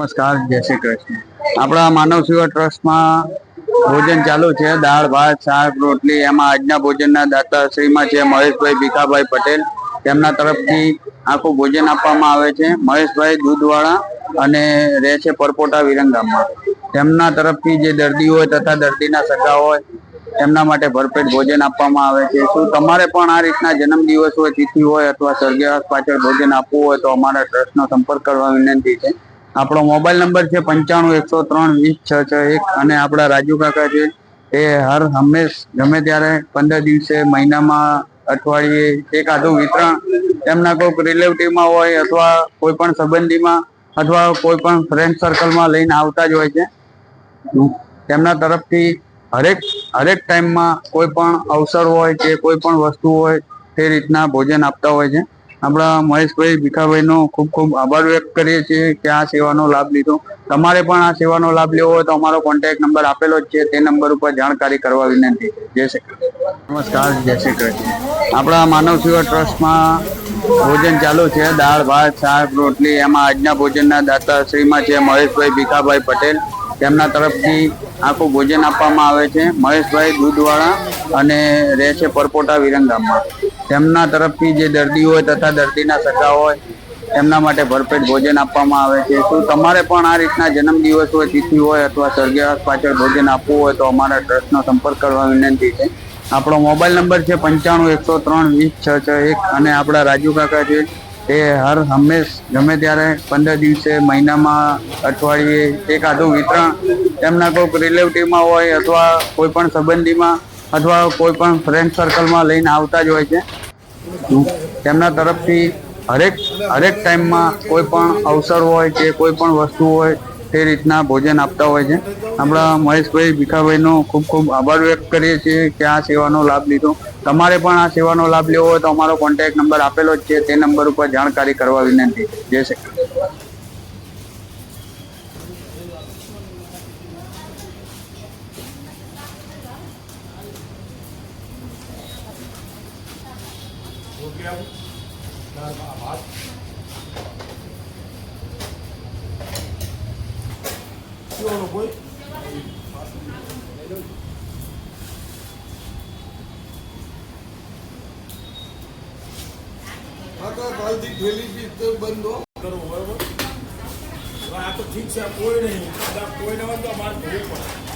નમસ્કાર, જય શ્રી કૃષ્ણ। આપણા માનવ સેવા ટ્રસ્ટમાં ભોજન ચાલુ છે। દાળ ભાત શાક રોટલી એમાં આજના ભોજનના દાતા શ્રીમાં છે મહેશભાઈ ભીખાભાઈ પટેલ। તેમના તરફથી આખું ભોજન આપવામાં આવે છે। મહેશભાઈ દૂધવાળા અને રહે છે પરપોટા વિરંગામમાં। તેમના તરફથી જે દર્દી હોય તથા દર્દીના સગા હોય તેમના માટે ભરપેટ ભોજન આપવામાં આવે છે। શું તમારે પણ આ રીતના જન્મદિવસ હોય તિથિ હોય અથવા સ્વર્ગવાસ પાછળ ભોજન આપવું હોય તો અમારા ટ્રસ્ટનો સંપર્ક કરવા વિનંતી છે। આપણો મોબાઈલ નંબર છે 95 103 20 661 અને આપણા રાજુ કાકા છે એ હર હંમેશ ગમે ત્યારે 15 દિવસે મહિનામાં અઠવાડિયે એકાદું વિતરણ તેમના કોઈક રિલેટિવમાં હોય અથવા કોઈ પણ સંબંધીમાં અથવા કોઈ પણ ફ્રેન્ડ સર્કલમાં લઈને આવતા જ હોય છે। તેમના તરફથી હરેક ટાઈમમાં કોઈ પણ અવસર હોય કે કોઈ પણ વસ્તુ હોય તે રીતના ભોજન આપતા હોય છે। આપણા મહેશભાઈ ભીખાભાઈનો ખૂબ ખૂબ આભાર વ્યક્ત કરીએ છીએ કે આ સેવાનો લાભ લીધો। તમારે પણ આ સેવાનો લાભ લેવો હોય તો અમારો કોન્ટેક્ટ નંબર આપેલો જ છે, તે નંબર ઉપર જાણકારી કરવા વિનંતી છે। જય શ્રી કૃષ્ણ। નમસ્કાર, જય શ્રી કૃષ્ણ। આપણા માનવ સેવા ટ્રસ્ટમાં ભોજન ચાલુ છે। દાળ ભાત શાક રોટલી એમાં આજના ભોજનના દાતા શ્રીમાં છે મહેશભાઈ ભીખાભાઈ પટેલ। તેમના તરફથી આખું ભોજન આપવામાં આવે છે। મહેશભાઈ દૂધવાળા અને રહે છે પરપોટા વિરંગામમાં। તેમના તરફથી જે દર્દી હોય તથા દર્દીના સગા હોય તેમના માટે ભરપેટ ભોજન આપવામાં આવે છે। શું તમારે પણ આ રીતના જન્મદિવસ હોય તિથિ હોય અથવા સ્વર્ગવાસ પાછળ ભોજન આપવું હોય તો અમારા ટ્રસ્ટનો સંપર્ક કરવા વિનંતી છે। આપણો મોબાઈલ નંબર છે 95 103 20 661 અને આપણા રાજુ કાકા છે એ હર હંમેશ ગમે ત્યારે 15 દિવસે મહિનામાં અઠવાડિયે એકાદું વિતરણ તેમના કોઈક રિલેટિવમાં હોય અથવા કોઈ પણ સંબંધીમાં અથવા કોઈ પણ ફ્રેન્ડ સર્કલમાં લઈને આવતા જ હોય છે। તેમના તરફથી હરેક ટાઈમમાં કોઈ પણ અવસર હોય કે કોઈ પણ વસ્તુ હોય તે રીતના ભોજન આપતા હોય છે। આપણા મહેશભાઈ ભીખાભાઈનો ખૂબ ખૂબ આભાર વ્યક્ત કરીએ છીએ કે આ સેવાનો લાભ લીધો। તમારે પણ આ સેવાનો લાભ લેવો હોય તો અમારો કોન્ટેક્ટ નંબર આપેલો જ છે, તે નંબર ઉપર જાણકારી કરવા વિનંતી છે। જય શ્રી કૃષ્ણ। કાલથી થેલી બી બંધ કરવું બરોબર। આ તો ઠીક છે, કોઈ નહીં કોઈને હોય તો અમારે ભરવું પડે।